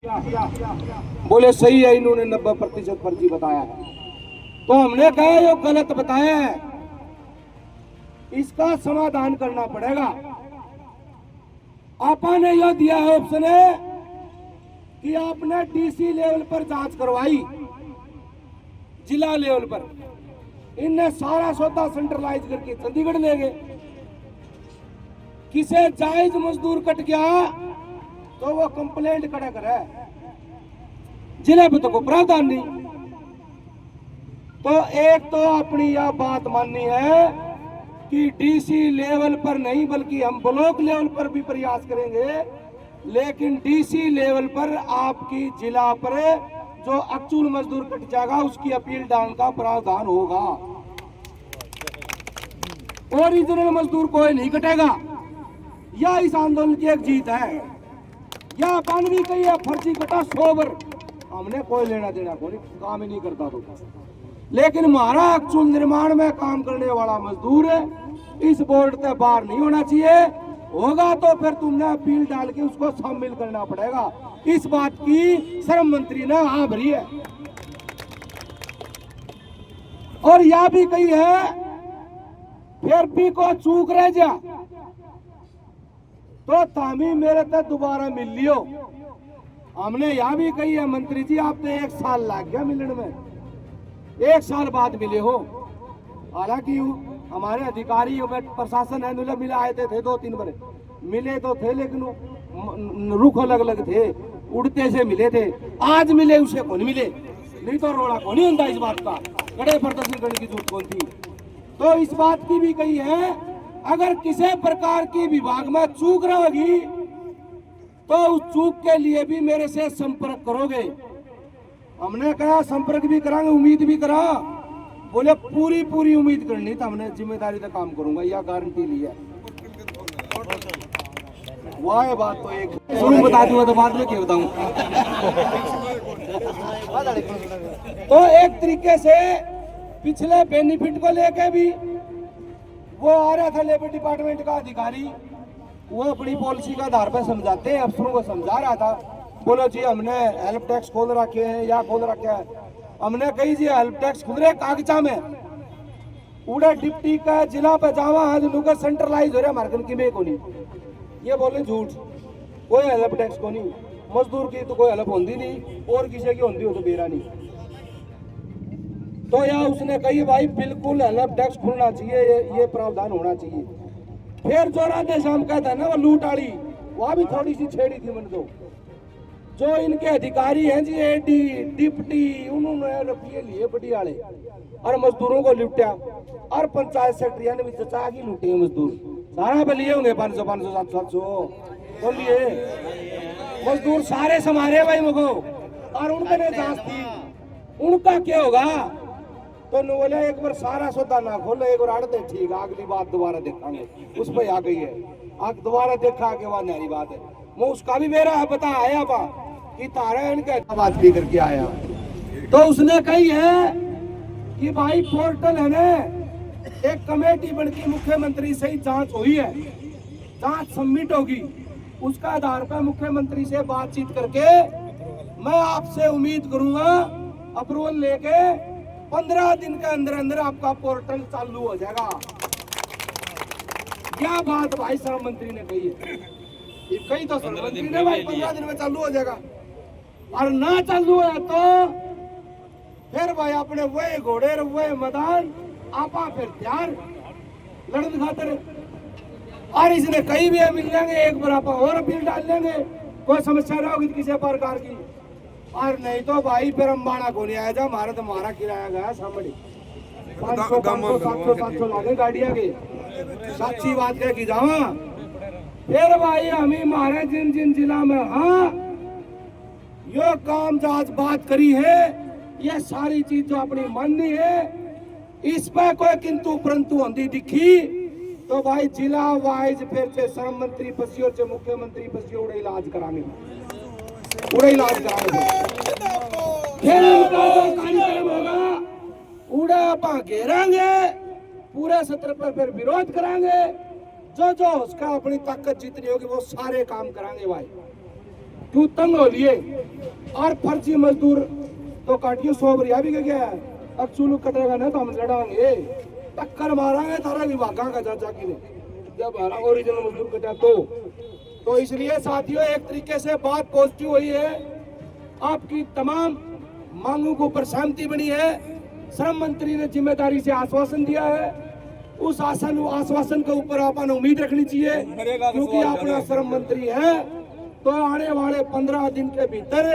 बोले सही है, इन्होंने 90% फर्जी बताया है। तो हमने कहा ये गलत बताया है, इसका समाधान करना पड़ेगा। आपने यह दिया है ऑप्शन है कि आपने डीसी लेवल पर जांच करवाई, जिला लेवल पर इनने सारा सौदा सेंट्रलाइज करके चंडीगढ़ ले गए। किसे जायज मजदूर कट गया तो वो कंप्लेंट खड़ा करे, जिले पे तो कोई प्रावधान नहीं। तो एक तो अपनी यह बात माननी है कि डीसी लेवल पर नहीं बल्कि हम ब्लॉक लेवल पर भी प्रयास करेंगे, लेकिन डीसी लेवल पर आपकी जिला पर जो अक्चूल मजदूर कट जाएगा उसकी अपील डालने का प्रावधान होगा। ओरिजिनल मजदूर कोई नहीं कटेगा। यह इस आंदोलन की एक जीत है। यह पानवी कही है फर्जी कटा 100 बार, हमने कोई लेना देना कोई काम ही नहीं करता। तो लेकिन हमारा अक्चूल निर्माण में काम करने वाला मजदूर इस बोर्ड से बाहर नहीं होना चाहिए। होगा तो फिर तुमने अपील डाल के उसको शामिल करना पड़ेगा। इस बात की श्रम मंत्री ने हाँ भरी है। और यह भी कही है फिर भी को चूक रह जा तो तामी मेरे तक दोबारा मिल लियो। हमने यह भी कही है मंत्री जी, आप तो 1 साल लग गया मिलने में, 1 साल बाद मिले हो। हालांकि हमारे अधिकारी प्रशासन है मिले आए थे 2-3 बार मिले तो थे, लेकिन रुख अलग अलग थे, उड़ते से मिले थे। आज मिले उसे कौन मिले, नहीं तो रोड़ा कौन ही होता इस बात का, कड़े प्रदर्शन करने की जरूरत कौन थी। तो इस बात की भी कही है अगर किसी प्रकार की विभाग में चूक रहेगी तो उस चूक के लिए भी मेरे से संपर्क करोगे। हमने कहा संपर्क भी करांगे, उम्मीद भी करा। बोले पूरी उम्मीद करनी तो हमने जिम्मेदारी से काम करूंगा, यह गारंटी ली है। वाह बात तो एक शुरू बता दूंगा तो बाद में क्या बताऊं। तो एक तरीके से पिछले बेनिफिट को लेके भी वो आ रहा था लेबर डिपार्टमेंट का अधिकारी, वो अपनी पॉलिसी का आधार पर समझाते हैं, अफसरों को समझा रहा था। बोलो जी हमने हेल्प टैक्स खोल रखे हैं या खोल रखा है। हमने कही जी हेल्प टैक्स खुद रहे कागजा में उड़े डिप्टी का जिला पे जावा आज नुकर सेंट्रलाइज हो रहा हमारे की में को नहीं। ये बोले झूठ, कोई हेल्प टैक्स को नहीं, मजदूर की तो कोई हेल्प होती नहीं और किसी की होती हो तो बेरा नहीं। तो यहाँ उसने कही भाई बिल्कुल हेल्प टैक्स खुलना चाहिए, ये प्रावधान होना चाहिए। फिर जो राधे शाम कहता है ना वो लूटाड़ी, वहां भी थोड़ी सी छेड़ी थी मन दो। जो इनके अधिकारी हैं जी एडी डिप्टी, उन्होंने रुपये लिए बड़ी वाले और मजदूरों को लुटा, और पंचायत सेक्रेटरी ने भी चचा की लूटे मजदूर, सारा पे लिए होंगे 500 700 तो लिए मजदूर सारे समारे भाई मुझको। और उनके ने जांच थी, उनका क्या होगा तो बोले एक बार सारा सौदा ना खोलो, एक बार अड़ते ठीक, अगली बात दोबारा देखेंगे। उस पर आ गई है, आग दोबारा देखा के बाद नहरी बात है। वो उसका भी मेरा बता आया बा कि तारा इनके बात भी करके आया। तो उसने कही है कि भाई पोर्टल है ना, एक कमेटी बन के मुख्यमंत्री से जांच हुई है, जांच सबमिट होगी, उसका आधार पर मुख्यमंत्री से बातचीत करके मैं आपसे उम्मीद करूंगा अप्रूवल लेके 15 दिन के अंदर अंदर आपका पोर्टल चालू हो जाएगा। क्या बात भाई श्रम मंत्री ने कही है, कही तो श्रम मंत्री ने भाई 15 दिन में चालू हो जाएगा। और ना चालू है तो फिर भाई अपने वही घोड़े वही मैदान आपा फिर तैयार लड़न खातर। और इसने कहीं भी मिल जाएंगे, एक बार आप और अपील डाल लेंगे, कोई समस्या ना होगी किसी प्रकार की। और नहीं तो भाई फिर अम्बाना को नहीं आया जा, हमारा तो हमारा किराया गया सामने 500-700 लागे गाड़ियां के, सच्ची बात कह की जावा। फिर भाई हमें हमारे जिन जिन जिला में हाँ यो काम जांच बात करी है, ये सारी चीज जो अपनी माननी है, इस पर कोई किंतु परंतु होती दिखी तो भाई जिला वाइज फिर से श्रम मंत्री फसियो से मुख्यमंत्री फसियो उड़े इलाज कराने, उड़े इलाज कराने। फिर उनका जो कार्यक्रम होगा उड़ा आप घेरांगे, पूरे सत्र पर फिर विरोध करांगे, जो उसका अपनी ताकत जितनी होगी वो सारे काम करांगे भाई। क्यों तंग हो लिए और फर्जी मजदूर तो काटियो 100 बरिया भी गया है। अब चुलू कटेगा ना तो हम लड़ाएंगे, टक्कर मारांगे तारा विभागा का चाचा की ने जब हमारा ओरिजिनल मजदूर कटा तो इसलिए साथियों एक तरीके से बात पॉजिटिव हुई है। आपकी तमाम मांगों को ऊपर सहमति बनी है। श्रम मंत्री ने जिम्मेदारी से आश्वासन दिया है, उस आश्वासन के ऊपर अपन उम्मीद रखनी चाहिए, क्योंकि अपना श्रम मंत्री है तो आने वाले 15 दिन के भीतर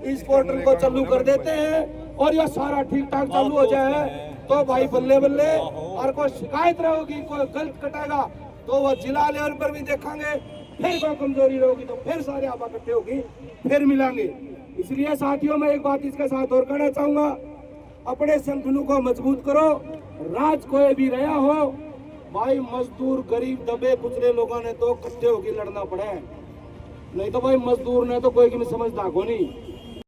इस पोर्टल को चालू कर देते हैं और यह सारा ठीक ठाक चालू हो जाए तो भाई बल्ले बल्ले। और कोई शिकायत रहेगी, कोई गलत कटेगा तो वह जिला लेवल पर भी देखेंगे, फिर कोई कमजोरी रहेगी तो फिर सारे आप इकट्ठे होगी, फिर मिलेंगे। इसलिए साथियों मैं एक बात इसके साथ और कहना चाहूंगा, अपने संगठनों को मजबूत करो। राज कोई भी रहा हो भाई, मजदूर गरीब दबे कुचले लोगों ने तो इकट्ठे होकर लड़ना पड़ा है, नहीं तो भाई मजदूर ने तो कोई की समझता को नहीं।